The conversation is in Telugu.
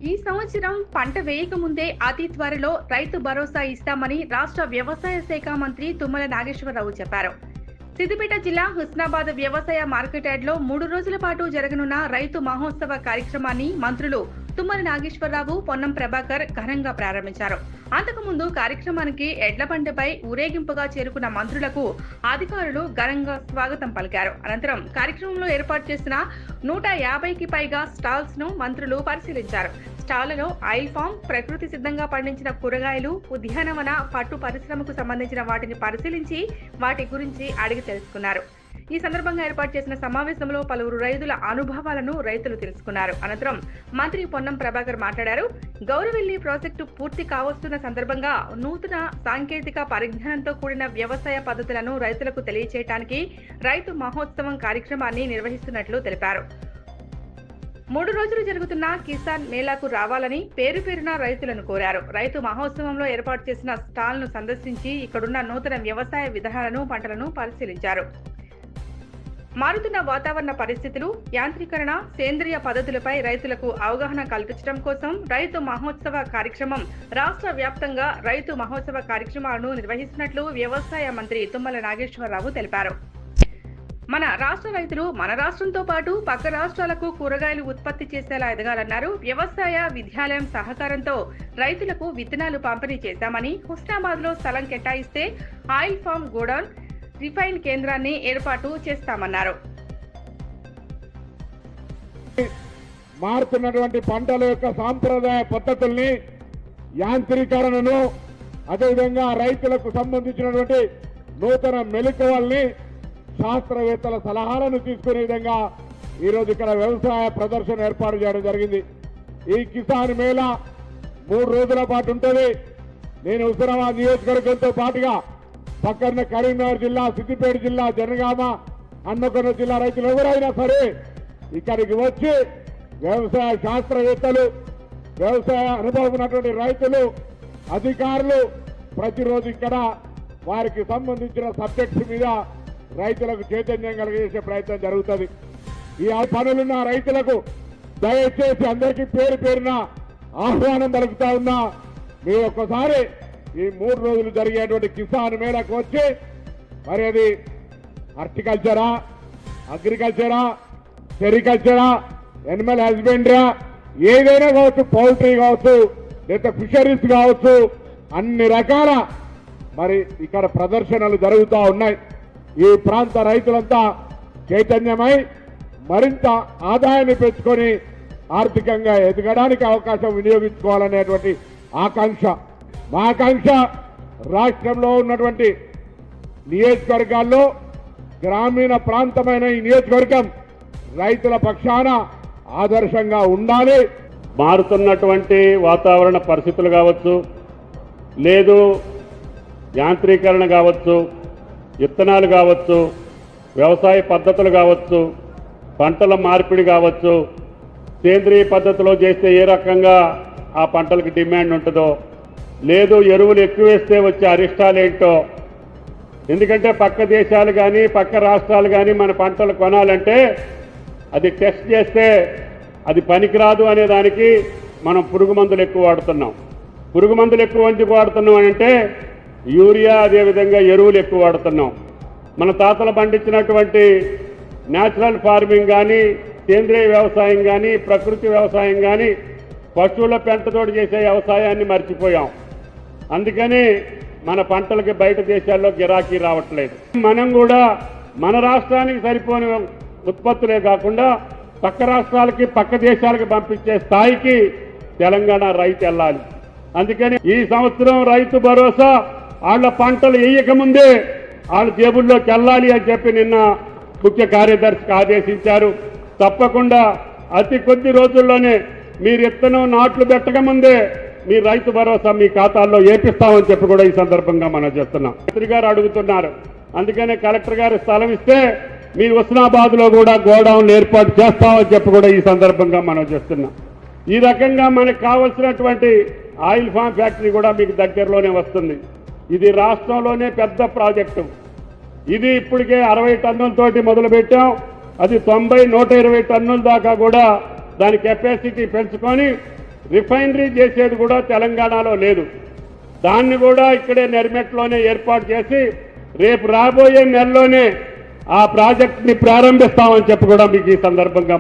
ఈ సంవత్సరం పంట వేయక ముందే అతి త్వరలో రైతు భరోసా ఇస్తామని రాష్ట్ర వ్యవసాయ శాఖ మంత్రి తుమ్మల నాగేశ్వరరావు చెప్పారు. సిద్దిపేట జిల్లా హుస్నాబాద్ వ్యవసాయ మార్కెట్ యార్డ్లో 3 రోజుల పాటు జరగనున్న రైతు మహోత్సవ కార్యక్రమాన్ని మంత్రులు తుమ్మల నాగేశ్వరరావు, పొన్నం ప్రభాకర్ ఘనంగా ప్రారంభించారు. అంతకుముందు కార్యక్రమానికి ఎడ్ల బండిపై ఊరేగింపుగా చేరుకున్న మంత్రులకు అధికారులు ఘనంగా స్వాగతం పలికారు. అనంతరం కార్యక్రమంలో ఏర్పాటు చేసిన 150కి పైగా స్టాల్స్ ను మంత్రులు పరిశీలించారు. స్టాళ్లలో ఆయిల్ ఫామ్, ప్రకృతి సిద్ధంగా పండించిన కూరగాయలు, ఉద్యానవన, పట్టు పరిశ్రమకు సంబంధించిన వాటిని పరిశీలించి వాటి గురించి అడిగి తెలుసుకున్నారు. ఈ సందర్భంగా ఏర్పాటు చేసిన సమావేశంలో పలువురు రైతుల అనుభవాలను రైతులు తెలుసుకున్నారు. అనంతరం మంత్రి పొన్నం ప్రభాకర్ మాట్లాడారు. గౌరవెల్లి ప్రాజెక్టు పూర్తి కావస్తున్న సందర్భంగా నూతన సాంకేతిక పరిజ్ఞానంతో కూడిన వ్యవసాయ పద్ధతులను రైతులకు తెలియజేయడానికి రైతు మహోత్సవం కార్యక్రమాన్ని నిర్వహిస్తున్నట్లు తెలిపారు. 3 రోజులు జరుగుతున్న కిసాన్ మేళాకు రావాలని పేరు పేరున రైతులను కోరారు. రైతు మహోత్సవంలో ఏర్పాటు చేసిన స్టాల్ ను సందర్శించి ఇక్కడున్న నూతన వ్యవసాయ విధానాలను, పంటలను పరిశీలించారు. మారుతున్న వాతావరణ పరిస్థితులు, యాంత్రీకరణ, సేంద్రియ పద్ధతులపై రైతులకు అవగాహన కల్పించడం కోసం రైతు మహోత్సవ కార్యక్రమం రాష్ట్ర వ్యాప్తంగా రైతు మహోత్సవ కార్యక్రమాలను నిర్వహిస్తున్నట్లు వ్యవసాయ మంత్రి తుమ్మల నాగేశ్వరరావు తెలిపారు. మన రాష్ట్ర రైతులు మన రాష్ట్రంతో పాటు పక్క రాష్ట్రాలకు కూరగాయలు ఉత్పత్తి చేసేలా ఎదగాలన్నారు. వ్యవసాయ విద్యాలయం సహకారంతో రైతులకు విత్తనాలు పంపిణీ చేశామని, హుస్నాబాద్ లో స్థలం కేటాయిస్తే ఆయిల్ ఫామ్, గోడౌన్, రిఫైన్ కేంద్రాన్ని ఏర్పాటు చేస్తామన్నారు. మారుతున్నటువంటి పంటల యొక్క సాంప్రదాయ పద్ధతుల్ని, యాంత్రీకరణను, అదేవిధంగా రైతులకు సంబంధించినటువంటి నూతన మెలకువల్ని, శాస్త్రవేత్తల సలహాలను తీసుకునే విధంగా ఈరోజు ఇక్కడ వ్యవసాయ ప్రదర్శన ఏర్పాటు చేయడం జరిగింది. ఈ కిసాన్ మేళా 3 రోజుల పాటు ఉంటుంది. నేను హుస్నాబాద్ నియోజకవర్గంతో పాటుగా పక్కన కరీంనగర్ జిల్లా, సిద్దిపేట జిల్లా, జనగామ, హన్మకొండ జిల్లా రైతులు ఎవరైనా సరే ఇక్కడికి వచ్చి వ్యవసాయ శాస్త్రవేత్తలు, వ్యవసాయ అనుభవం ఉన్నటువంటి రైతులు, అధికారులు ప్రతిరోజు ఇక్కడ వారికి సంబంధించిన సబ్జెక్ట్స్ మీద రైతులకు చైతన్యం కలిగజేసే ప్రయత్నం జరుగుతుంది. ఈ పనులున్న రైతులకు దయచేసి అందరికీ పేరు పేరున ఆహ్వానం పలుకుతా ఉన్నా. మీరు ఒక్కసారి ఈ 3 రోజులు జరిగేటువంటి కిసాన్ మేళకు వచ్చి మరి అది హార్టికల్చరా, అగ్రికల్చరా, సెరికల్చరా, ఎనిమల్ హస్బెండరీ, ఏదైనా కావచ్చు, పౌల్ట్రీ కావచ్చు, లేదా ఫిషరీస్ కావచ్చు, అన్ని రకాల మరి ఇక్కడ ప్రదర్శనలు జరుగుతూ ఉన్నాయి. ఈ ప్రాంత రైతులంతా చైతన్యమై మరింత ఆదాయాన్ని పెంచుకొని ఆర్థికంగా ఎదగడానికి అవకాశం వినియోగించుకోవాలనేటువంటి ఆకాంక్ష, మా ఆకాంక్ష. రాష్ట్రంలో ఉన్నటువంటి నియోజకవర్గాల్లో గ్రామీణ ప్రాంతమైన ఈ నియోజకవర్గం రైతుల పక్షాన ఆదర్శంగా ఉండాలి. మారుతున్నటువంటి వాతావరణ పరిస్థితులు కావచ్చు, లేదు యాంత్రీకరణ కావచ్చు, విత్తనాలు కావచ్చు, వ్యవసాయ పద్ధతులు కావచ్చు, పంటల మార్పిడి కావచ్చు, సేంద్రియ పద్ధతిలో చేస్తే ఏ రకంగా ఆ పంటలకు డిమాండ్ ఉంటుందో, లేదు ఎరువులు ఎక్కువ వేస్తే వచ్చే అరిష్టాలు ఏంటో. ఎందుకంటే పక్క దేశాలు కానీ పక్క రాష్ట్రాలు కానీ మన పంటలు కొనాలంటే అది టెస్ట్ చేస్తే అది పనికిరాదు అనే దానికి మనం పురుగు మందులు ఎక్కువ వాడుతున్నాం. పురుగు మందులు ఎక్కువ ఎందుకు వాడుతున్నాం అంటే యూరియా, అదేవిధంగా ఎరువులు ఎక్కువ వాడుతున్నాం. మన తాతలు పండించినటువంటి న్యాచురల్ ఫార్మింగ్ కానీ, సేంద్రియ వ్యవసాయం కానీ, ప్రకృతి వ్యవసాయం కానీ, పశువుల పెంటతోటి చేసే వ్యవసాయాన్ని మర్చిపోయాం. అందుకని మన పంటలకి బయట దేశాల్లో గిరాకీ రావట్లేదు. మనం కూడా మన రాష్ట్రానికి సరిపోని ఉత్పత్తులే కాకుండా పక్క రాష్ట్రాలకి, పక్క దేశాలకు పంపించే స్థాయికి తెలంగాణ రైతు వెళ్ళాలి. అందుకని ఈ సంవత్సరం రైతు భరోసా వాళ్ళ పంటలు వేయకముందే వాళ్ళ జేబుల్లోకి వెళ్ళాలి అని చెప్పి నిన్న ముఖ్య కార్యదర్శికి ఆదేశించారు. తప్పకుండా అతి కొద్ది రోజుల్లోనే మీరు విత్తనం నాట్లు పెట్టకముందే మీ రైతు భరోసా మీ ఖాతాల్లో ఏపిస్తామని చెప్పి కూడా ఈ సందర్భంగా మనం చేస్తున్నాం. మంత్రి గారు అడుగుతున్నారు, అందుకనే కలెక్టర్ గారు స్థలం ఇస్తే మీ హుస్నాబాద్ లో కూడా గోడౌన్లు ఏర్పాటు చేస్తామని చెప్పి కూడా ఈ సందర్భంగా మనం చేస్తున్నాం. ఈ రకంగా మనకు కావలసినటువంటి ఆయిల్ ఫామ్ ఫ్యాక్టరీ కూడా మీకు దగ్గరలోనే వస్తుంది. ఇది రాష్ట్రంలోనే పెద్ద ప్రాజెక్టు. ఇది ఇప్పటికే 60 టన్నులతోటి మొదలు పెట్టాం. అది 90, 120 టన్నుల దాకా కూడా దాని కెపాసిటీ పెంచుకొని రిఫైనరీ చేసేది కూడా తెలంగాణలో లేదు. దాన్ని కూడా ఇక్కడే నెర్మెట్లోనే ఏర్పాటు చేసి రేపు రాబోయే నెలలోనే ఆ ప్రాజెక్ట్ని ప్రారంభిస్తామని చెప్పి కూడా మీకు ఈ సందర్భంగా